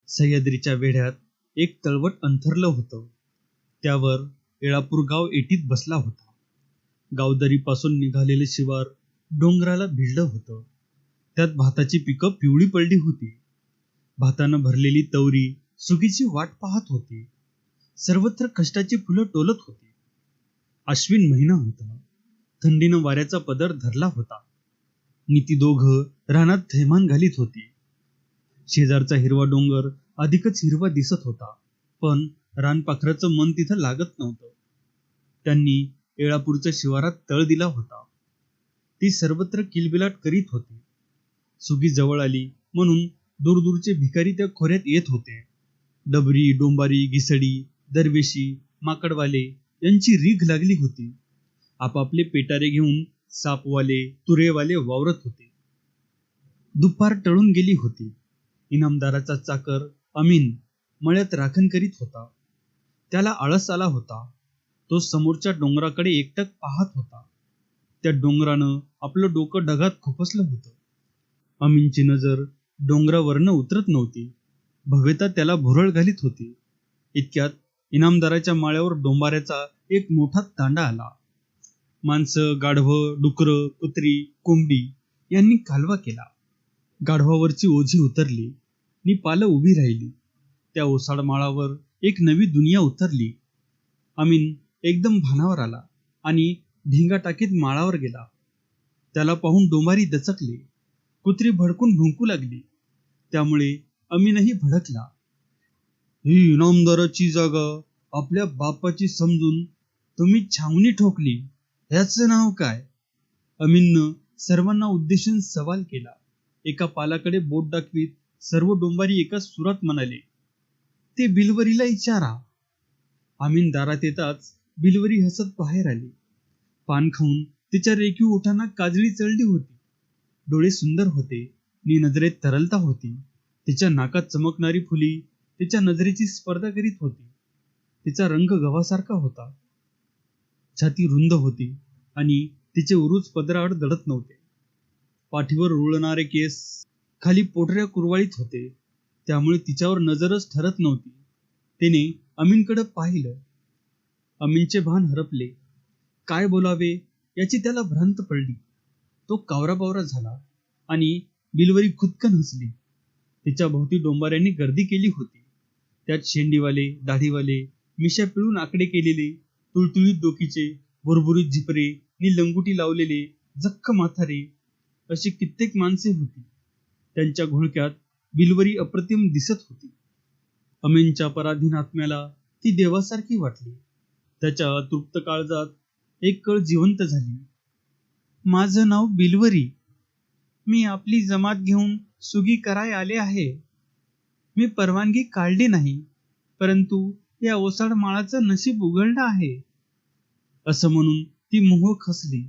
सह्याद्रीच्या वेढ्यात एक तळवट अंथरलं होतं. त्यावर येळापूर गाव एटीत बसला होता. गावदरीपासून निघालेलं शिवार डोंगराला भिडलं होतं. त्यात भाताची पिकं पिवळी पडली होती. भातानं भरलेली तवरी सुगीची वाट पाहत होती. सर्वत्र कष्टाची फुलं टोलत होती. अश्विन महिना होता. थंडीनं वाऱ्याचा पदर धरला होता. ती दोघं रानात थैमान घालीत होती. शेजारचा हिरवा डोंगर अधिकच हिरवा दिसत होता, पण रानपाखराचं मन तिथं लागत नव्हतं. त्यांनी येळापूरच्या शिवारात तळ दिला होता. ती सर्वत्र किलबिलाट करीत होती. सुगी जवळ आली म्हणून दूरदूरचे भिकारी त्या खोऱ्यात येत होते. डबरी, डोंबारी, घिसडी, दरवेशी, माकडवाले यांची रीघ लागली होती. आपापले पेटारे घेऊन सापवाले, तुरेवाले वावरत होते. दुपार टळून गेली होती. इनामदाराचा चाकर अमीन मळ्यात राखण करीत होता. त्याला आळस आला होता. तो समोरच्या डोंगराकडे एकटक पाहत होता. त्या डोंगरानं आपलं डोकं ढगात खुपसलं होतं. अमीनची नजर डोंगरावरनं उतरत नव्हती. भव्यता त्याला भुरळ घालीत होती. इतक्यात इनामदाराच्या माळ्यावर डोंबाऱ्याचा एक मोठा तांडा आला. माणसं, गाढवं, डुकरं, कुत्री, कोंबडी यांनी कालवा केला. गाढवावरची ओझी उतरली नि पालं उभी राहिली. त्या ओसाड माळावर एक नवी दुनिया उतरली. अमीन एकदम भानावर आला आणि ढिंगा टाकीत माळावर गेला. त्याला पाहून डोंबारी दचकले. कुत्री भडकून भुंकू लागली. त्यामुळे अमीनही भडकला. ही इनामदाराची जागा आपल्या बापाची समजून तुम्ही छावणी ठोकली, ह्याचं नाव काय? अमीननं सर्वांना उद्देशून सवाल केला. एका पालाकडे बोट दाखवीत सर्व डोंबारी एका सुरात म्हणाले, ते बिलवरीला विचारा. अमीन दारात येताच बिलवरी हसत बाहेर आली. पान खाऊन तिच्या रेखीव ओठांना काजळी चढली होती. डोळे सुंदर होते नि नजरेत तरलता होती. तिच्या नाकात चमकणारी फुली तिच्या नजरेची स्पर्धा करीत होती. तिचा रंग गव्हासारखा होता. छाती रुंद होती आणि तिचे उरूच पदराआड दडत नव्हते. पाठीवर रुळणारे केस खाली पोटऱ्या कुरवाळीत होते. त्यामुळे तिच्यावर नजरच ठरत नव्हती. तिने अमीनकडे पाहिलं. अमीनचे भान हरपले. काय बोलावे याची त्याला भ्रांत पडली. तो कावराबावरा झाला आणि बिलवरी खुदकन हसली. तिच्या भोवती डोंबाऱ्यांनी गर्दी केली होती. त्यात शेंडीवाले, दाढीवाले, मिशा पिळून आकडे केलेले, तुळतुळीत डोकीचे, भुरभुरीत झिपरे नि लंगुटी लावलेले, जख्ख म्हातारे अशी कित्येक माणसे होती. त्यांच्या घोळक्यात बिलवरी अप्रतिम दिसत होती. अमीनच्या पराधीन आत्म्याला ती देवासारखी वाटली. त्याच्या तृप्त काळजात एक कळ जिवंत झाली. माझं नाव बिलवरी. मी आपली जमात घेऊन सुगी कराय आले आहे. मी परवानगी काढली नाही, परंतु या ओसाड माळाचं नशीब उघडलं आहे. असं म्हणून ती मोहक हसली.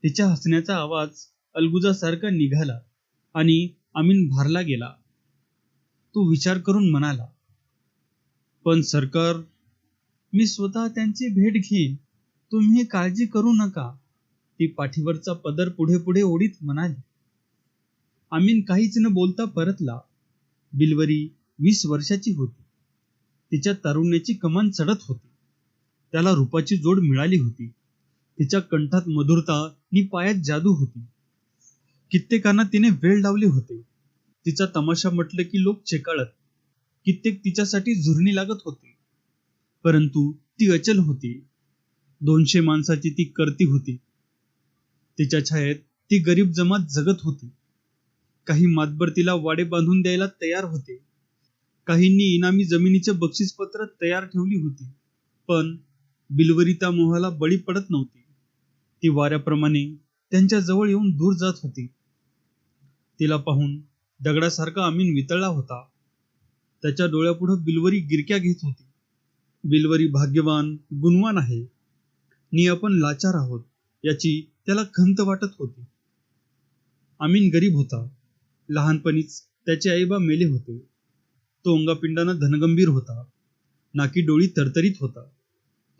तिच्या हसण्याचा आवाज अलगुजासारखा निघाला आणि अमीन भारला गेला. तो विचार करून म्हणाला, पण सरकार, मी स्वतः त्यांची भेट घेईन. तुम्ही काळजी करू नका. ती पाठीवरचा पदर पुढे पुढे ओढीत म्हणाली. अमीन काहीच न बोलता परतला. बिलवरी 20 वर्षाची होती. तिच्या तारुण्याची कमान चढत होती. त्याला रूपाची जोड मिळाली होती. तिच्या कंठात मधुरता नि पायात जादू होती. कित्येकांना तिने वेळ लावले होते. तिचा तमाशा म्हटलं की लोक चेकाळत. कित्येक तिच्यासाठी झुरणी लागत होते. परंतु ती अचल होती. 200 माणसाची ती करती होती. तिच्या छायेत ती गरीब जमात जगत होती. काही मातबर तिला वाडे बांधून द्यायला तयार होते. काहींनी इनामी जमिनीचे बक्षीसपत्र तयार ठेवली होती. पण बिलवरी त्या मोहाला बळी पडत नव्हती. ती वाऱ्याप्रमाणे त्यांच्या जवळ येऊन दूर जात होती. तिला पाहून दगडासारखा अमीन वितळला होता. त्याच्या डोळ्यापुढे बिलवरी गिरक्या घेत होती. बिलवरी भाग्यवान, गुणवान आहे नि आपण लाचार आहोत याची त्याला खंत वाटत होती. अमीन गरीब होता. लहानपणीच त्याचे आईबा मेले होते. तो अंगापिंडानं धनगंभीर होता. नाकी डोळी तरतरीत होता.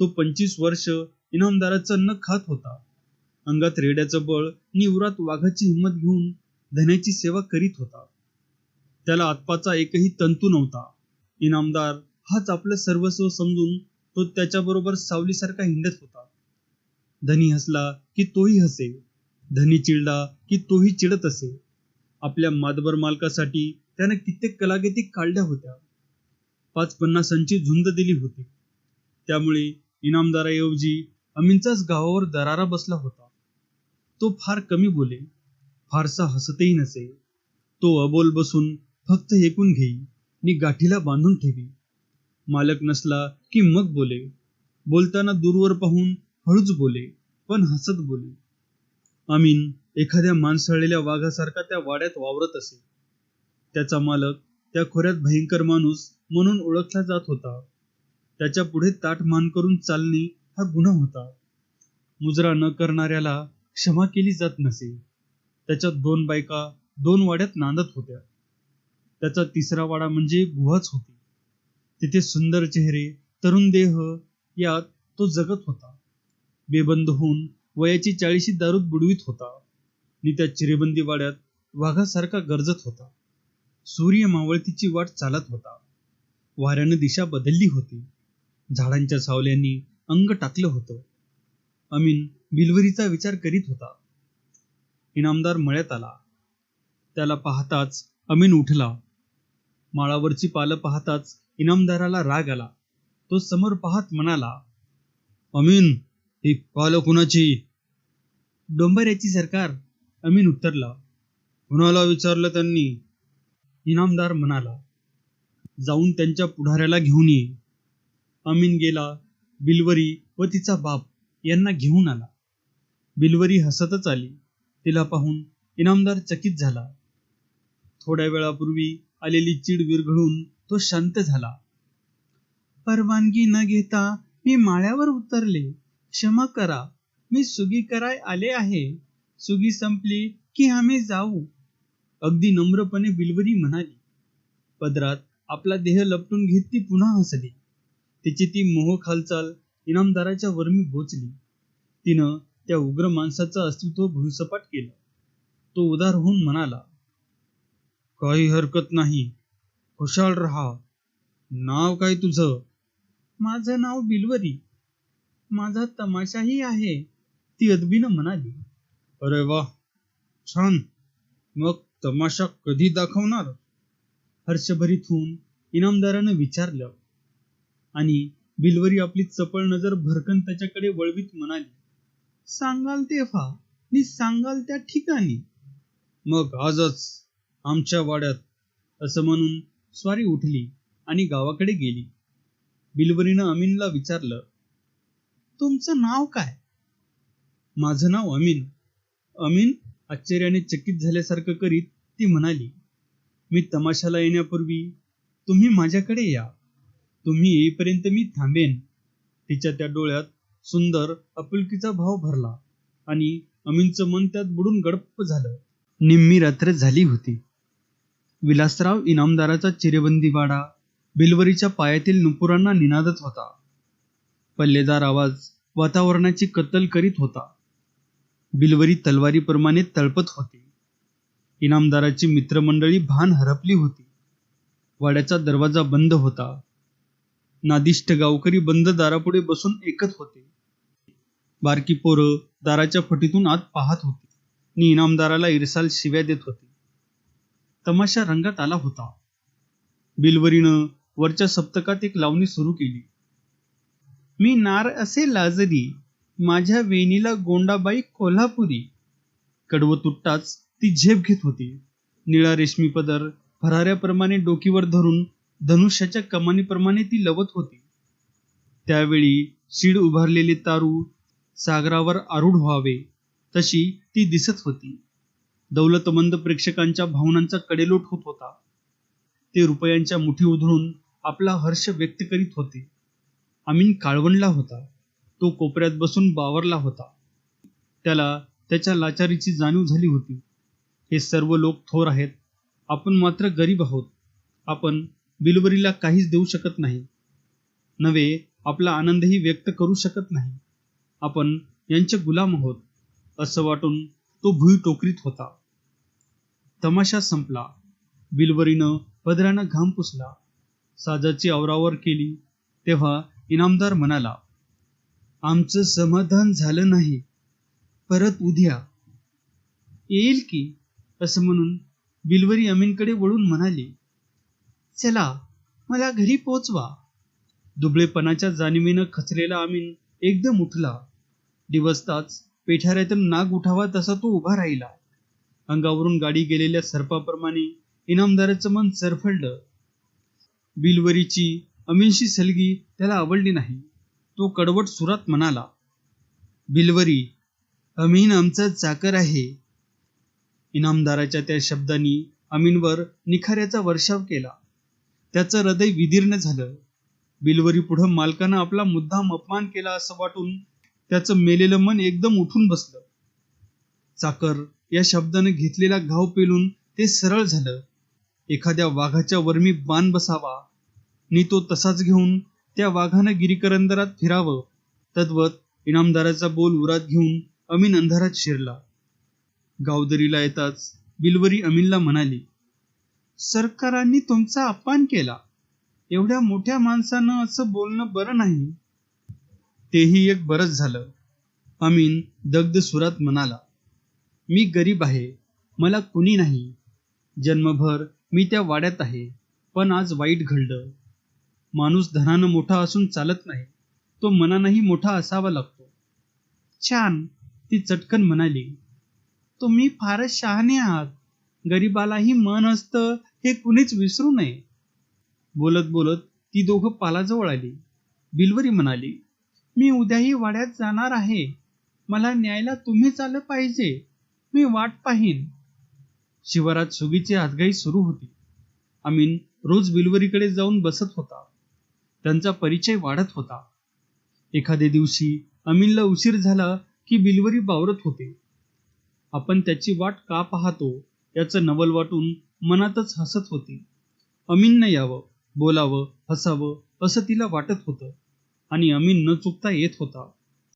तो 25 वर्ष इनामदाराचं अन्न खात होता. अंगात रेड्याचं बळ नि उरात वाघाची हिंमत घेऊन धन्याची सेवा करीत होता. त्याला आत्माचा एकही तंतू नव्हता. इनामदार हाच आपलं सर्वस्व समजून तो त्याच्याबरोबर सावलीसारखा हिंडत होता. धनी हसला की तोही हसे, धनी चिडला की तोही चिडत असे. आपल्या मातबर मालकासाठी त्याने कित्येक कलागती काढल्या होत्या. 5-50ची झुंज दिली होती. त्यामुळे इनामदाराऐवजी अमीनचाच गावावर दरारा बसला होता. तो फार कमी बोले, फारसा हसतही नसे. तो अबोल बसून फक्त ऐकून घेई आणि गाठीला बांधून ठेवी. मालक नसला की मग बोले. बोलताना दूरवर पाहून हळूच बोले, पण हसत बोले. अमीन एखाद्या माणसाळलेल्या वाघासारखा त्या वाड्यात वावरत असे. त्याचा मालक त्या खोऱ्यात भयंकर माणूस म्हणून ओळखला जात होता. त्याच्या पुढे ताठ मान करून चालणे हा गुन्हा होता. मुजरा न करणाऱ्याला क्षमा केली जात नसे. त्याच्या 2 बायका 2 वाड्यात नांदत होत्या. त्याचा 3रा वाडा म्हणजे गुहाच होती. तिथे सुंदर चेहरे, तरुण देह यात तो जगत होता. बेबंद होऊन वयाची 40शी दारूत बुडवीत होता आणि त्या चिरेबंदी वाड्यात वाघासारखा गरजत होता. सूर्य मावळतीची वाट चालत होता. वाऱ्यानं दिशा बदलली होती. झाडांच्या सावल्यांनी अंग टाकलं होतं. अमीन बिलवरीचा विचार करीत होता. इनामदार मळ्यात आला. त्याला पाहताच अमीन उठला. माळावरची पालं पाहताच इनामदाराला राग आला. तो समोर पाहत म्हणाला, अमीन, ही पालं कुणाची? डोंबऱ्याची सरकार, अमीन उत्तरला. कुणाला विचारलं त्यांनी? इनामदार म्हणाला, जाऊन त्यांच्या पुढाऱ्याला घेऊन ये. अमीन गेला. बिलवरी व तिचा बाप यांना घेऊन आला. बिलवरी हसतच आली. तिला पाहून इनामदार चकित झाला. थोड्या वेळापूर्वी आलेली चीड विरघळून तो शांत झाला. परवानगी न घेता मी माळ्यावर उतरले. क्षमा करा, मी सुगी कराय आले आहे. सुगी संपली की आम्ही जाऊ. अगदी नम्रपणे बिलवरी म्हणाली. पदरात आपला देह लपटून घेत ती पुन्हा हसली. तिची ती मोहक हालचाल इनामदाराच्या वर्मी बोचली. तिनं त्या उग्र माणसाचं अस्तित्व भुईसपाट केलं. तो उदार होऊन म्हणाला, काही हरकत नाही, खुशाल रहा. नाव काय तुझं? माझं नाव बिलवरी. माझा तमाशाही आहे, ती अदबीनं म्हणाली. अरे वा, छान. मग तमाशा कधी दाखवणार? हर्षभरीत होऊन इनामदारानं विचारलं. आणि बिलवरी आपली चपळ नजर भरकन त्याच्याकडे वळवीत म्हणाली, सांगाल तेव्हा नि सांगाल त्या ठिकाणी. मग आजच आमच्या वाड्यात, असं म्हणून स्वारी उठली आणि गावाकडे गेली. बिलवरीनं अमीनला विचारलं, तुमचं नाव काय? माझं नाव अमीन. अमीन आश्चर्याने चकित झाल्यासारखं करीत ती म्हणाली, मी तमाशाला येण्यापूर्वी तुम्ही माझ्याकडे या. तुम्ही येईपर्यंत मी थांबेन. तिच्या त्या डोळ्यात सुंदर आपुलकीचा भाव भरला आणि अमीनचं मन त्यात बुडून गडप झालं. निम्मी रात्र झाली होती. विलासराव इनामदाराचा चिरेबंदी वाडा बिलवरीच्या पायातील नुपुरांना निनादत होता. पल्लेदार आवाज वातावरणाची कत्तल करीत होता. बिलवरी तलवारीप्रमाणे तळपत होती. इनामदाराची मित्रमंडळी भान हरपली होती. वाड्याचा दरवाजा बंद होता. नादिष्ट गावकरी बंद दारापुढे बसून ऐकत होते. बारकी पोरं दाराच्या फटीतून आत पाहत होती आणि इनामदाराला इरसाल शिव्या देत होती. तमाशा रंगात आला होता. बिलवरीनं वरच्या सप्तकात एक लावणी सुरू केली. मी नार असे लाजरी, माझ्या वेणीला गोंडाबाई कोल्हापुरी. कडवं तुटताच ती झेप घेत होती. निळा रेशमी पदर भराऱ्याप्रमाणे डोकीवर धरून धनुष्याच्या कमानीप्रमाणे ती लवत होती. त्यावेळी शीड उभारलेले तारू सागरावर आरूढ व्हावे तशी ती दिसत होती. दौलतमंद प्रेक्षकांच्या भावनांचा कडेलोट होत होता. ते रुपयांच्या मुठी उधळून आपला हर्ष व्यक्त करीत होते. अमीन काळवंडला होता. तो कोपऱ्यात बसून बावरला होता. त्याला त्याच्या लाचारीची जाणीव झाली होती. हे सर्व लोक थोर आहेत, आपण मात्र गरीब आहोत. आपण बिलवरीला काहीच देऊ शकत नाही, नव्हे आपला आनंदही व्यक्त करू शकत नाही. आपण यांचे गुलाम आहोत, असं वाटून तो भुई टोकरीत होता. तमाशा संपला. बिलवरीनं पदरानं घाम पुसला, साजाची आवरावर केली. तेव्हा इनामदार म्हणाला, आमचं समाधान झालं नाही, परत उद्या येईल की. असं म्हणून बिलवरी अमीनकडे वळून म्हणाली, चला मला घरी पोचवा. दुबळेपणाच्या जाणीवेनं खचलेला अमीन एकदम उठला. दिवसताच पेठाऱ्यातून नाग उठावा तसा तो उभा राहिला. अंगावरून गाडी गेलेल्या सर्पाप्रमाणे इनामदाराचं मन सरफळलं. बिलवरीची अमीनशी सलगी त्याला आवडली नाही. तो कडवट सुरात म्हणाला, बिलवरी, अमीन आमचा चाकर आहे. इनामदाराच्या त्या शब्दांनी अमीनवर निखाऱ्याचा वर्षाव केला. त्याचं हृदय विदीर्ण झालं. बिलवरी पुढं मालकानं आपला मुद्दाम अपमान केला असं वाटून त्याचं मेलेलं मन एकदम उठून बसलं. चाकर या शब्दानं घेतलेला घाव पेलून ते सरळ झालं. एखाद्या वाघाच्या वर्मी बाण बसावा नि तो तसाच घेऊन त्या वाघानं गिरीकरंदरात फिरावं. तद्वत इनामदाराचा बोल उरात घेऊन अमीन अंधारात शिरला. गावदरीला येताच बिलवरी अमीनला म्हणाली, सरकारांनी तुमचा अपमान केला. एवढ्या मोठ्या माणसानं असं बोलणं बरं नाही. तेही एक बरंच झालं. अमीन दग्ध सुरात म्हणाला, मी गरीब आहे, मला कुणी नाही. जन्मभर मी त्या वाड्यात आहे, पण आज वाईट घडलं. माणूस धनानं मोठा असून चालत नाही, तो मनानंही मोठा असावा लागतो. छान, ती चटकन म्हणाली, तुम्ही फारच शहाणे आहात. गरीबालाही मन असतं हे कुणीच विसरू नये. बोलत बोलत ती दोघं पालाजवळ आली. बिलवरी म्हणाली, मी उद्याही वाड्यात जाणार आहे. मला न्यायला तुम्हीच आलं पाहिजे. मी वाट पाहीन. शिवारात सुगीची आतघाई सुरू होती. अमीन रोज बिलवरीकडे जाऊन बसत होता. त्यांचा परिचय वाढत होता. एखाद्या दिवशी अमीनला उशीर झाला की बिलवरी बावरत होते. आपण त्याची वाट का पाहतो याचं नवल वाटून मनातच हसत होती. अमीननं यावं, बोलावं, हसावं असं तिला वाटत होतं आणि अमीन न चुकता येत होता.